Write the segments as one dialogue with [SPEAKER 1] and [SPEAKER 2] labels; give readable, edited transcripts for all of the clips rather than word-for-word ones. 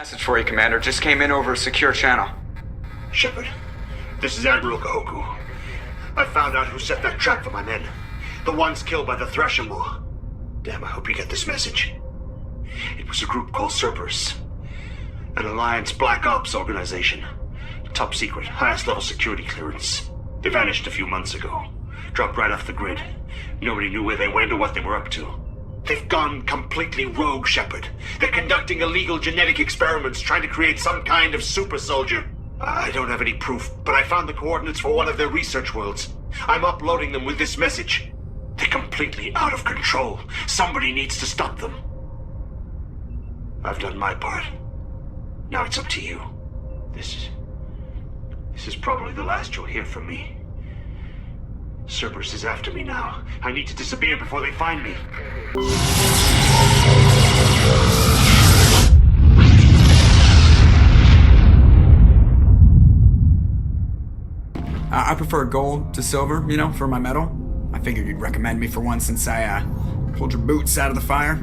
[SPEAKER 1] Message for you, Commander. Just came in over a secure channel.
[SPEAKER 2] Shepard, this is Admiral Kahoku. I found out who set that trap for my men. The ones killed by the Thrasher War. Damn, I hope you get this message. It was a group called Cerberus. An Alliance Black Ops organization. Top secret, highest level security clearance. They vanished a few months ago. Dropped right off the grid. Nobody knew where they went or what they were up to. They've gone completely rogue, Shepard. They're conducting illegal genetic experiments, trying to create some kind of super soldier. I don't have any proof, but I found the coordinates for one of their research worlds. I'm uploading them with this message. They're completely out of control. Somebody needs to stop them. I've done my part. Now it's up to you. This is probably the last you'll hear from me. Cerberus is after me now. I need to disappear before they find me.
[SPEAKER 1] I prefer gold to silver, for my medal. I figured you'd recommend me for one since I pulled your boots out of the fire.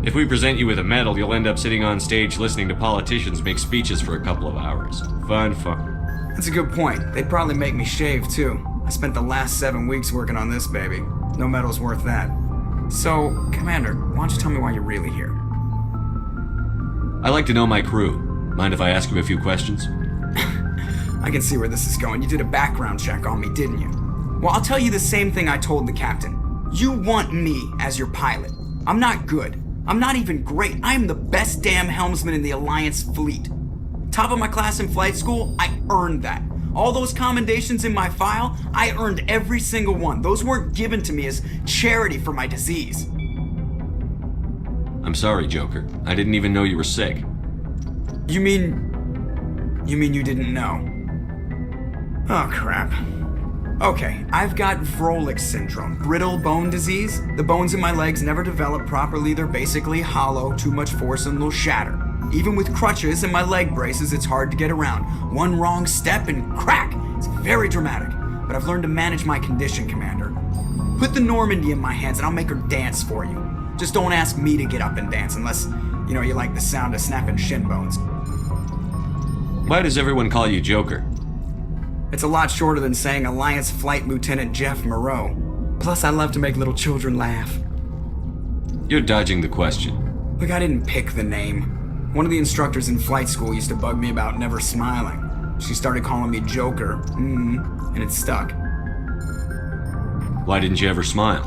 [SPEAKER 3] If we present you with a medal, you'll end up sitting on stage listening to politicians make speeches for a couple of hours. Fun.
[SPEAKER 1] That's a good point. They'd probably make me shave, too. I spent the last 7 weeks working on this baby. No medal's worth that. So, Commander, why don't you tell me why you're really here?
[SPEAKER 3] I like to know my crew. Mind if I ask you a few questions?
[SPEAKER 1] I can see where this is going. You did a background check on me, didn't you? Well, I'll tell you the same thing I told the captain. You want me as your pilot. I'm not good. I'm not even great. I am the best damn helmsman in the Alliance fleet. Top of my class in flight school, I earned that. All those commendations in my file, I earned every single one. Those weren't given to me as charity for my disease.
[SPEAKER 3] I'm sorry, Joker. I didn't even know you were sick.
[SPEAKER 1] You mean you didn't know? Oh, crap. Okay, I've got Vrolik syndrome, brittle bone disease. The bones in my legs never develop properly. They're basically hollow, too much force and they'll shatter. Even with crutches and my leg braces, it's hard to get around. One wrong step and crack! It's very dramatic, but I've learned to manage my condition, Commander. Put the Normandy in my hands and I'll make her dance for you. Just don't ask me to get up and dance unless, you like the sound of snapping shin bones.
[SPEAKER 3] Why does everyone call you Joker?
[SPEAKER 1] It's a lot shorter than saying Alliance Flight Lieutenant Jeff Moreau. Plus, I love to make little children laugh.
[SPEAKER 3] You're dodging the question.
[SPEAKER 1] Look, I didn't pick the name. One of the instructors in flight school used to bug me about never smiling. She started calling me Joker, and it stuck.
[SPEAKER 3] Why didn't you ever smile?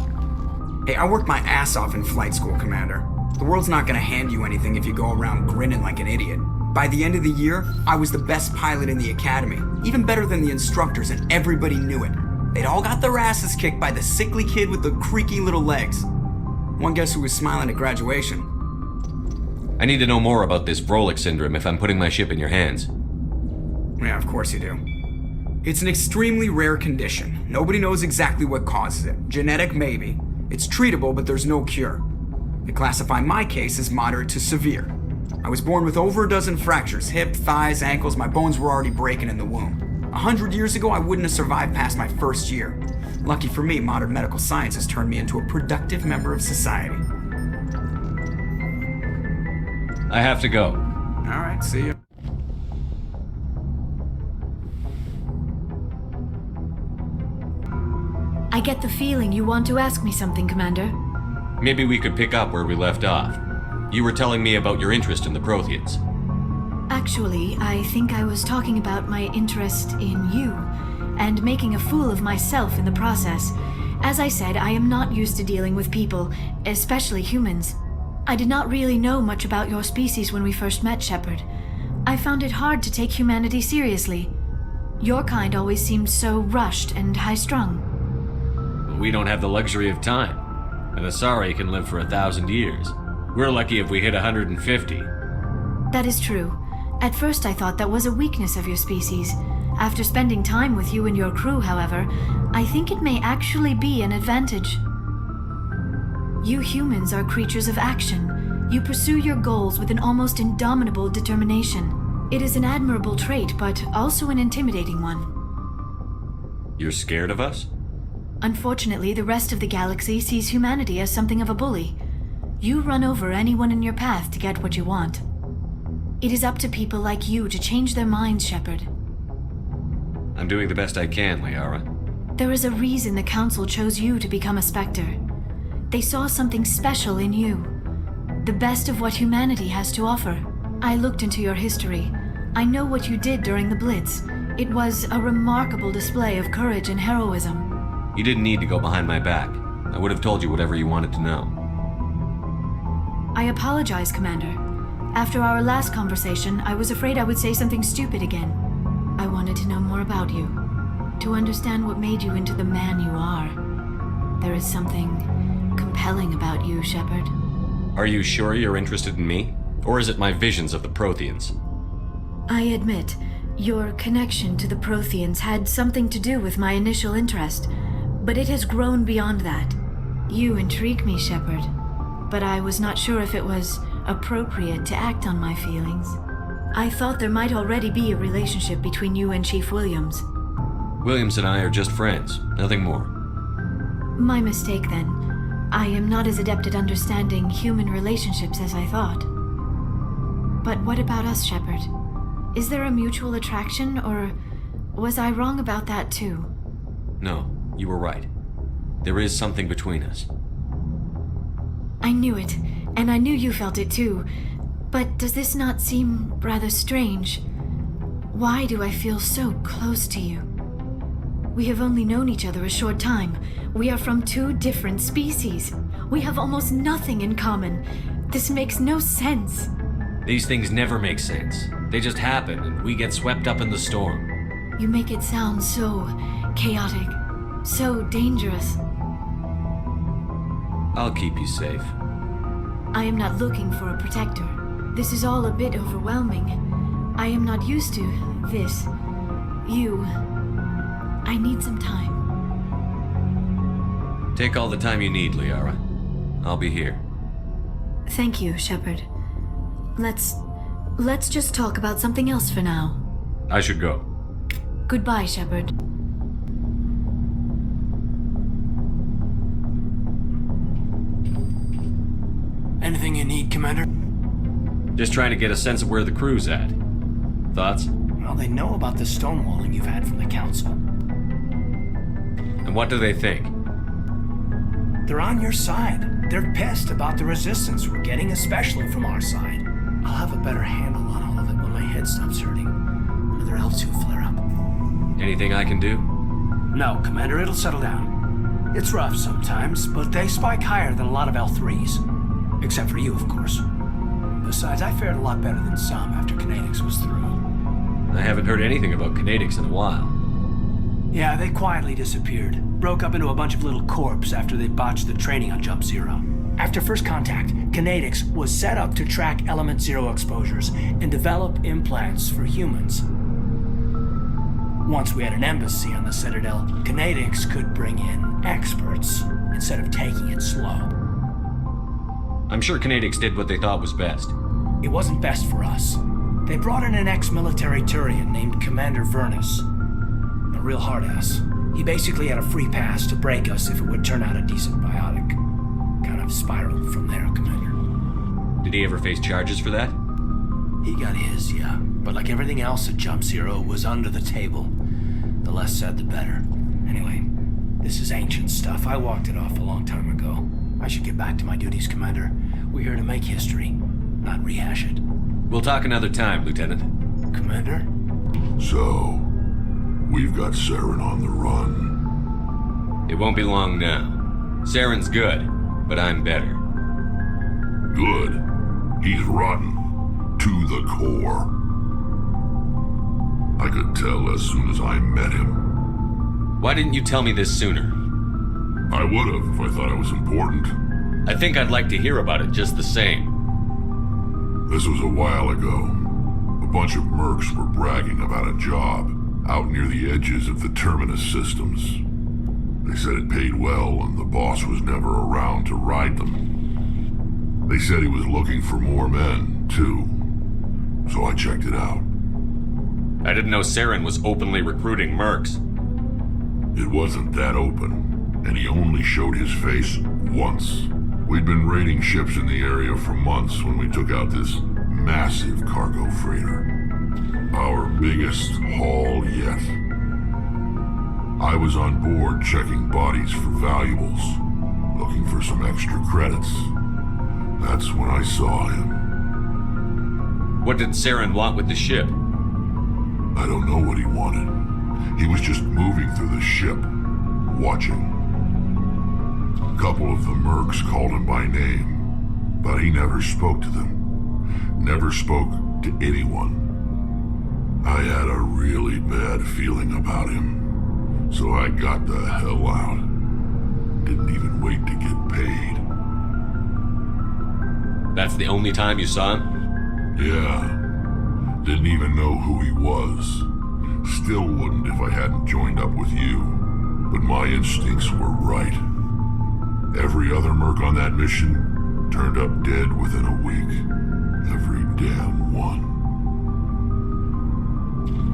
[SPEAKER 1] Hey, I worked my ass off in flight school, Commander. The world's not gonna hand you anything if you go around grinning like an idiot. By the end of the year, I was the best pilot in the academy, even better than the instructors, and everybody knew it. They'd all got their asses kicked by the sickly kid with the creaky little legs. One guess who was smiling at graduation?
[SPEAKER 3] I need to know more about this Vrolik syndrome if I'm putting my ship in your hands.
[SPEAKER 1] Yeah, of course you do. It's an extremely rare condition. Nobody knows exactly what causes it. Genetic, maybe. It's treatable, but there's no cure. They classify my case as moderate to severe. I was born with over a dozen fractures, hip, thighs, ankles. My bones were already breaking in the womb. 100 years ago, I wouldn't have survived past my first year. Lucky for me, modern medical science has turned me into a productive member of society.
[SPEAKER 3] I have to go.
[SPEAKER 1] All right, see you.
[SPEAKER 4] I get the feeling you want to ask me something, Commander.
[SPEAKER 3] Maybe we could pick up where we left off. You were telling me about your interest in the Protheans.
[SPEAKER 4] Actually, I think I was talking about my interest in you, and making a fool of myself in the process. As I said, I am not used to dealing with people, especially humans. I did not really know much about your species when we first met, Shepard. I found it hard to take humanity seriously. Your kind always seemed so rushed and high-strung.
[SPEAKER 3] But we don't have the luxury of time. An Asari can live for 1,000 years. We're lucky if we hit 150.
[SPEAKER 4] That is true. At first I thought that was a weakness of your species. After spending time with you and your crew, however, I think it may actually be an advantage. You humans are creatures of action. You pursue your goals with an almost indomitable determination. It is an admirable trait, but also an intimidating one.
[SPEAKER 3] You're scared of us?
[SPEAKER 4] Unfortunately, the rest of the galaxy sees humanity as something of a bully. You run over anyone in your path to get what you want. It is up to people like you to change their minds, Shepard.
[SPEAKER 3] I'm doing the best I can, Liara.
[SPEAKER 4] There is a reason the Council chose you to become a Spectre. They saw something special in you. The best of what humanity has to offer. I looked into your history. I know what you did during the Blitz. It was a remarkable display of courage and heroism.
[SPEAKER 3] You didn't need to go behind my back. I would have told you whatever you wanted to know.
[SPEAKER 4] I apologize, Commander. After our last conversation, I was afraid I would say something stupid again. I wanted to know more about you, to understand what made you into the man you are. There is something compelling about you, Shepard.
[SPEAKER 3] Are you sure you're interested in me? Or is it my visions of the Protheans?
[SPEAKER 4] I admit, your connection to the Protheans had something to do with my initial interest, but it has grown beyond that. You intrigue me, Shepard, but I was not sure if it was appropriate to act on my feelings. I thought there might already be a relationship between you and Chief Williams.
[SPEAKER 3] Williams and I are just friends, nothing more.
[SPEAKER 4] My mistake, then. I am not as adept at understanding human relationships as I thought. But what about us, Shepard? Is there a mutual attraction, or was I wrong about that too?
[SPEAKER 3] No, you were right. There is something between us.
[SPEAKER 4] I knew it, and I knew you felt it too. But does this not seem rather strange? Why do I feel so close to you? We have only known each other a short time. We are from two different species. We have almost nothing in common. This makes no sense.
[SPEAKER 3] These things never make sense. They just happen, and we get swept up in the storm.
[SPEAKER 4] You make it sound so chaotic, so dangerous.
[SPEAKER 3] I'll keep you safe.
[SPEAKER 4] I am not looking for a protector. This is all a bit overwhelming. I am not used to this. You. I need some time.
[SPEAKER 3] Take all the time you need, Liara. I'll be here.
[SPEAKER 4] Thank you, Shepard. Let's just talk about something else for now.
[SPEAKER 3] I should go.
[SPEAKER 4] Goodbye, Shepard.
[SPEAKER 5] Anything you need, Commander?
[SPEAKER 3] Just trying to get a sense of where the crew's at. Thoughts?
[SPEAKER 5] Well, they know about the stonewalling you've had from the Council.
[SPEAKER 3] And what do they think?
[SPEAKER 5] They're on your side. They're pissed about the resistance we're getting, especially from our side. I'll have a better handle on all of it when my head stops hurting. Are there else who flare up?
[SPEAKER 3] Anything I can do?
[SPEAKER 5] No, Commander, it'll settle down. It's rough sometimes, but they spike higher than a lot of L3s. Except for you, of course. Besides, I fared a lot better than some after Kinetics was through.
[SPEAKER 3] I haven't heard anything about Kinetics in a while.
[SPEAKER 5] Yeah, they quietly disappeared. Broke up into a bunch of little corps after they botched the training on Jump Zero. After first contact, Kinetics was set up to track Element Zero exposures and develop implants for humans. Once we had an embassy on the Citadel, Kinetics could bring in experts instead of taking it slow.
[SPEAKER 3] I'm sure Kinetics did what they thought was best.
[SPEAKER 5] It wasn't best for us. They brought in an ex-military Thorian named Commander Vernus. A real hard-ass. He basically had a free pass to break us if it would turn out a decent biotic. Kind of spiraled from there, Commander.
[SPEAKER 3] Did he ever face charges for that?
[SPEAKER 5] He got his, yeah. But like everything else at Jump Zero, it was under the table. The less said, the better. Anyway, this is ancient stuff. I walked it off a long time ago. I should get back to my duties, Commander. We're here to make history, not rehash it.
[SPEAKER 3] We'll talk another time, Lieutenant.
[SPEAKER 5] Commander?
[SPEAKER 6] So, we've got Saren on the run.
[SPEAKER 3] It won't be long now. Saren's good, but I'm better.
[SPEAKER 6] Good. He's rotten. To the core. I could tell as soon as I met him.
[SPEAKER 3] Why didn't you tell me this sooner?
[SPEAKER 6] I would have if I thought it was important.
[SPEAKER 3] I think I'd like to hear about it just the same.
[SPEAKER 6] This was a while ago. A bunch of mercs were bragging about a job out near the edges of the Terminus systems. They said it paid well and the boss was never around to ride them. They said he was looking for more men, too. So I checked it out.
[SPEAKER 3] I didn't know Saren was openly recruiting mercs.
[SPEAKER 6] It wasn't that open, and he only showed his face once. We'd been raiding ships in the area for months when we took out this massive cargo freighter. Our biggest haul yet. I was on board checking bodies for valuables, looking for some extra credits. That's when I saw him.
[SPEAKER 3] What did Saren want with the ship?
[SPEAKER 6] I don't know what he wanted. He was just moving through the ship, watching. A couple of the mercs called him by name, but he never spoke to them. Never spoke to anyone. I had a really bad feeling about him, so I got the hell out. Didn't even wait to get paid.
[SPEAKER 3] That's the only time you saw him?
[SPEAKER 6] Yeah. Didn't even know who he was. Still wouldn't if I hadn't joined up with you. But my instincts were right. Every other merc on that mission turned up dead within a week. Every damn one.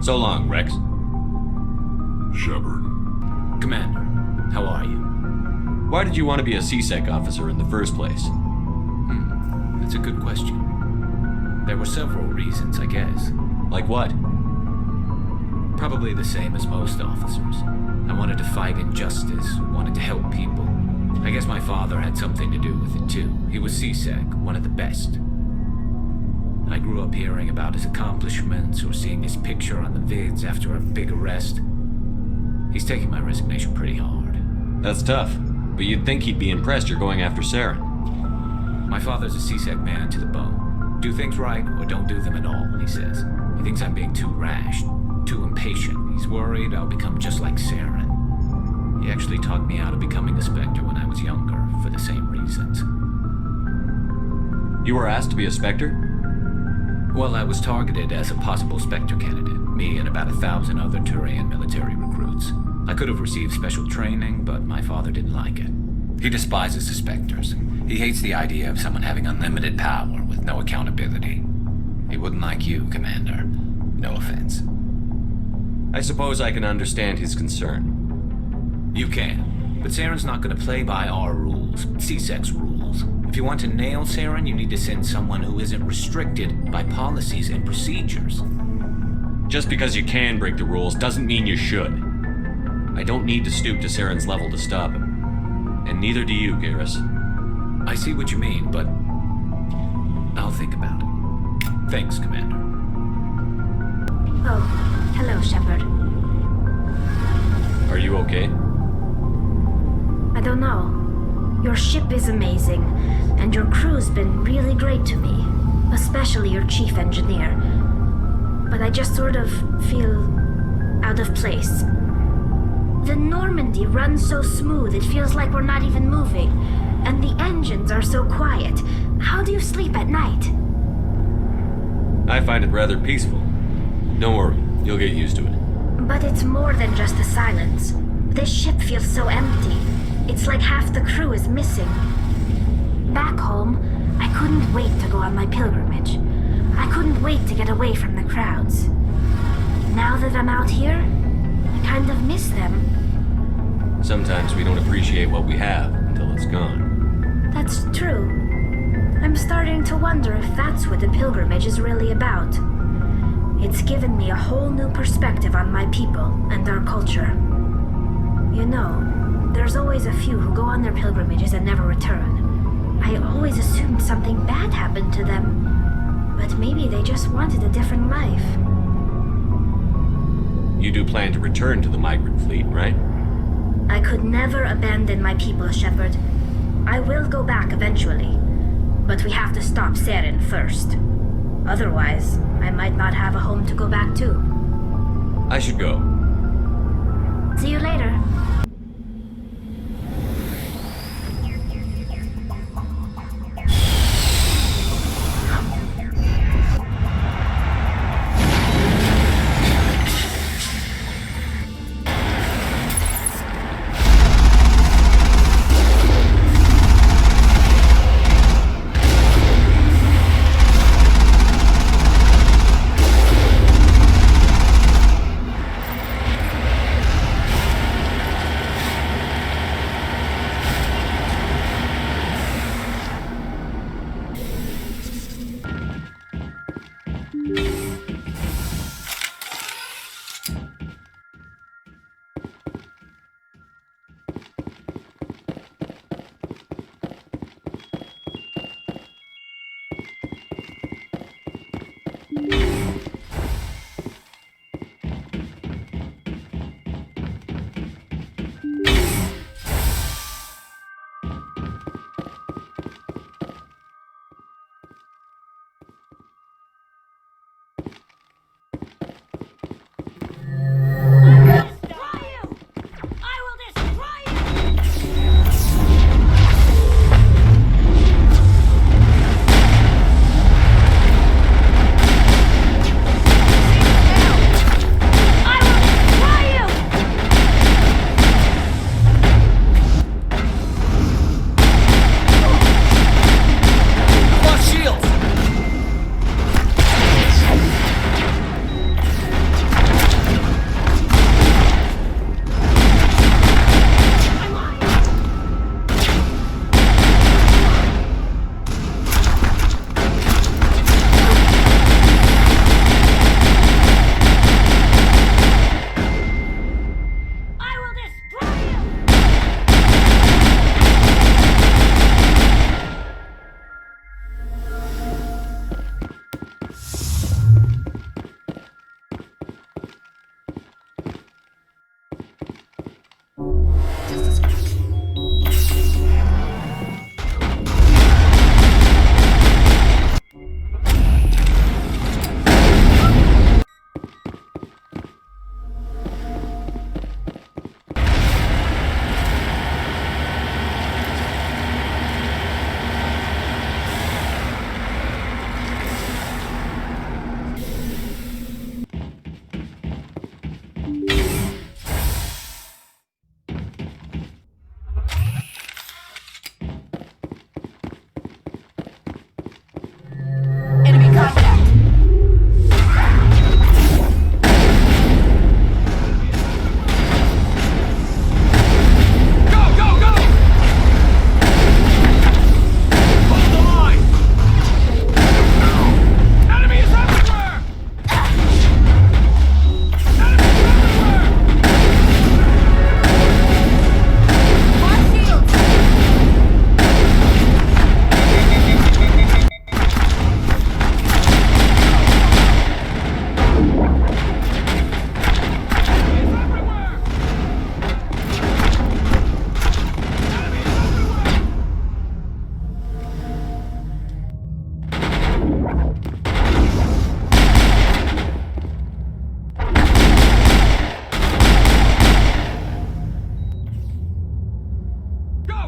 [SPEAKER 3] So long, Rex.
[SPEAKER 6] Shepard.
[SPEAKER 5] Commander, how are you?
[SPEAKER 3] Why did you want to be a C-Sec officer in the first place?
[SPEAKER 5] That's a good question. There were several reasons, I guess.
[SPEAKER 3] Like what?
[SPEAKER 5] Probably the same as most officers. I wanted to fight injustice, wanted to help people. I guess my father had something to do with it too. He was C-Sec, one of the best. I grew up hearing about his accomplishments or seeing his picture on the vids after a big arrest. He's taking my resignation pretty hard.
[SPEAKER 3] That's tough, but you'd think he'd be impressed you're going after Saren.
[SPEAKER 5] My father's a C-Sec man to the bone. Do things right or don't do them at all, he says. He thinks I'm being too rash, too impatient. He's worried I'll become just like Saren. He actually talked me out of becoming a Spectre when I was younger, for the same reasons.
[SPEAKER 3] You were asked to be a Spectre?
[SPEAKER 5] Well, I was targeted as a possible Spectre candidate, me and about 1,000 other Thorian military recruits. I could have received special training, but my father didn't like it. He despises the Spectres. He hates the idea of someone having unlimited power with no accountability. He wouldn't like you, Commander. No offense.
[SPEAKER 3] I suppose I can understand his concern.
[SPEAKER 5] You can, but Saren's not going to play by our rules, C-Sec's rules. If you want to nail Saren, you need to send someone who isn't restricted by policies and procedures.
[SPEAKER 3] Just because you can break the rules doesn't mean you should. I don't need to stoop to Saren's level to stop him. And neither do you, Garrus.
[SPEAKER 5] I see what you mean, but I'll think about it. Thanks, Commander.
[SPEAKER 4] Oh, hello, Shepard.
[SPEAKER 3] Are you okay?
[SPEAKER 4] I don't know. Your ship is amazing, and your crew's been really great to me, especially your chief engineer. But I just sort of feel out of place. The Normandy runs so smooth it feels like we're not even moving, and the engines are so quiet. How do you sleep at night?
[SPEAKER 3] I find it rather peaceful. Don't worry, you'll get used to it.
[SPEAKER 4] But it's more than just the silence. This ship feels so empty. It's like half the crew is missing. Back home, I couldn't wait to go on my pilgrimage. I couldn't wait to get away from the crowds. Now that I'm out here, I kind of miss them.
[SPEAKER 3] Sometimes we don't appreciate what we have until it's gone.
[SPEAKER 4] That's true. I'm starting to wonder if that's what the pilgrimage is really about. It's given me a whole new perspective on my people and our culture. You know, there's always a few who go on their pilgrimages and never return. I always assumed something bad happened to them. But maybe they just wanted a different life.
[SPEAKER 3] You do plan to return to the migrant fleet, right?
[SPEAKER 4] I could never abandon my people, Shepard. I will go back eventually. But we have to stop Saren first. Otherwise, I might not have a home to go back to.
[SPEAKER 3] I should go.
[SPEAKER 4] See you later.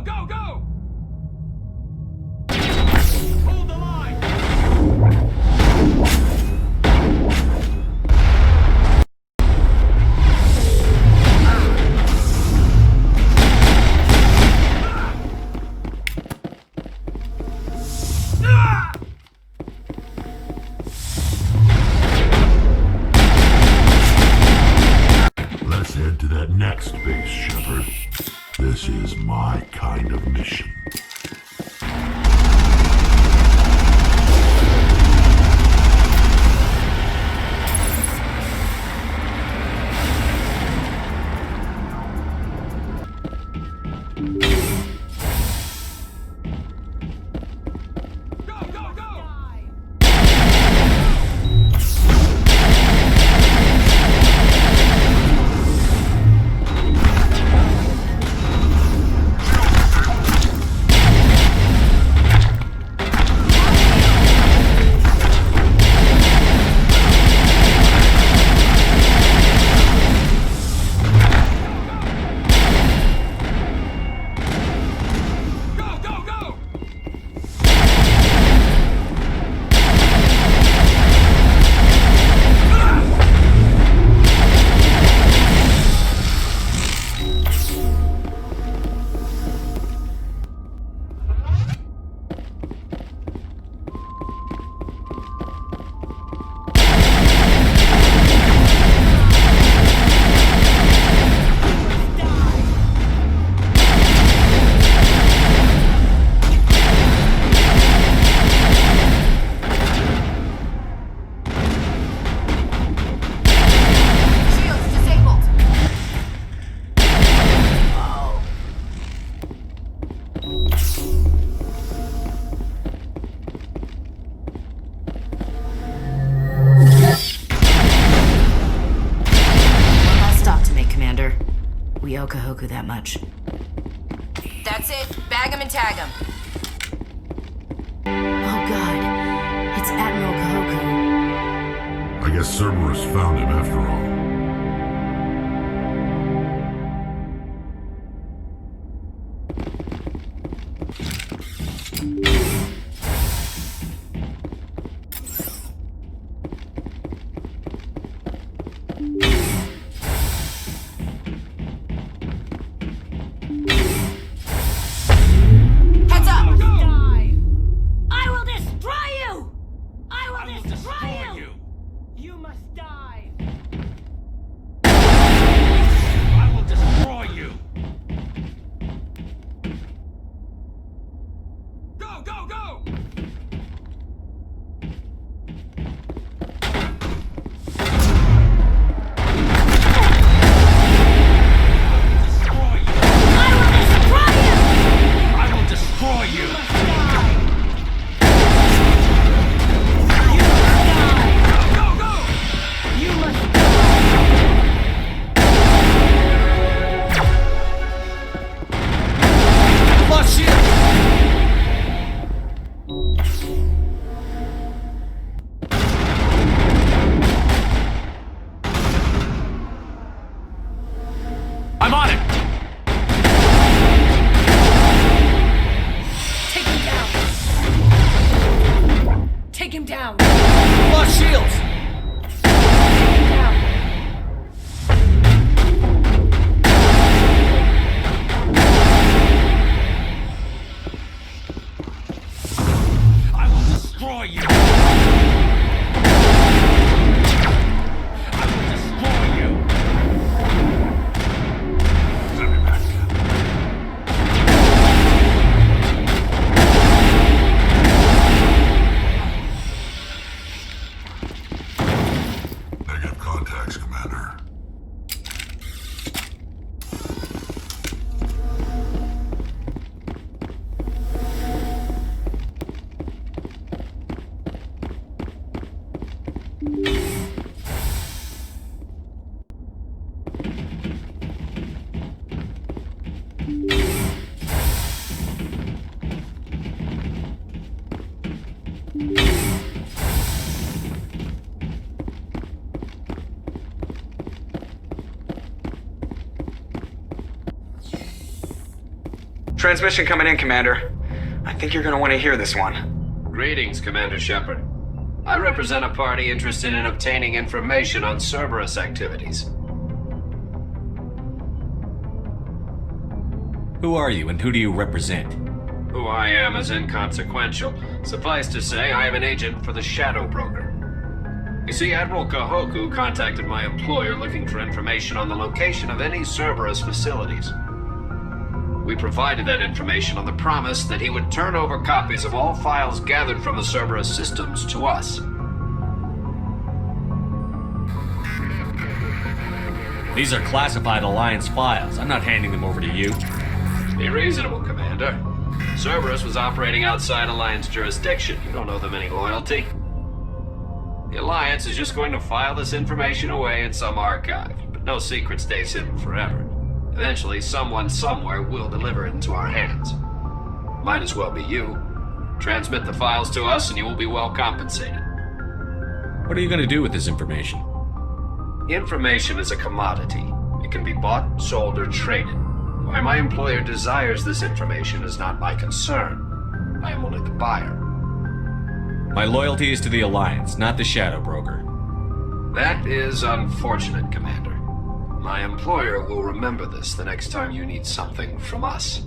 [SPEAKER 3] Go, go, go! Hold the line!
[SPEAKER 6] Let's head to that next base, Shepard. This is my kind of mission.
[SPEAKER 3] Go, go, go! Go, go, go!
[SPEAKER 7] Shields disabled.
[SPEAKER 8] One last stop to make, Commander. We owe Kahoku that much.
[SPEAKER 7] That's it. Bag him and tag him.
[SPEAKER 8] Oh god, it's Admiral Kahoku.
[SPEAKER 6] I guess Cerberus found him after all.
[SPEAKER 7] Heads up.
[SPEAKER 8] I will destroy you! I will destroy you!
[SPEAKER 9] You must die!
[SPEAKER 3] I will destroy you! Go, go!
[SPEAKER 1] Transmission coming in, Commander. I think you're gonna want to hear this one.
[SPEAKER 10] Greetings, Commander Shepard. I represent a party interested in obtaining information on Cerberus activities.
[SPEAKER 3] Who are you, and who do you represent?
[SPEAKER 10] Who I am is inconsequential. Suffice to say, I am an agent for the Shadow Broker. You see, Admiral Kahoku contacted my employer looking for information on the location of any Cerberus facilities. We provided that information on the promise that he would turn over copies of all files gathered from the Cerberus systems to us.
[SPEAKER 3] These are classified Alliance files. I'm not handing them over to you.
[SPEAKER 10] Be reasonable, Commander. Cerberus was operating outside Alliance jurisdiction. You don't owe them any loyalty. The Alliance is just going to file this information away in some archive, but no secret stays hidden forever. Eventually, someone somewhere will deliver it into our hands. Might as well be you. Transmit the files to us and you will be well compensated.
[SPEAKER 3] What are you going to do with this information?
[SPEAKER 10] Information is a commodity. It can be bought, sold, or traded. Why my employer desires this information is not my concern. I am only the buyer.
[SPEAKER 3] My loyalty is to the Alliance, not the Shadow Broker.
[SPEAKER 10] That is unfortunate, Commander. My employer will remember this the next time you need something from us.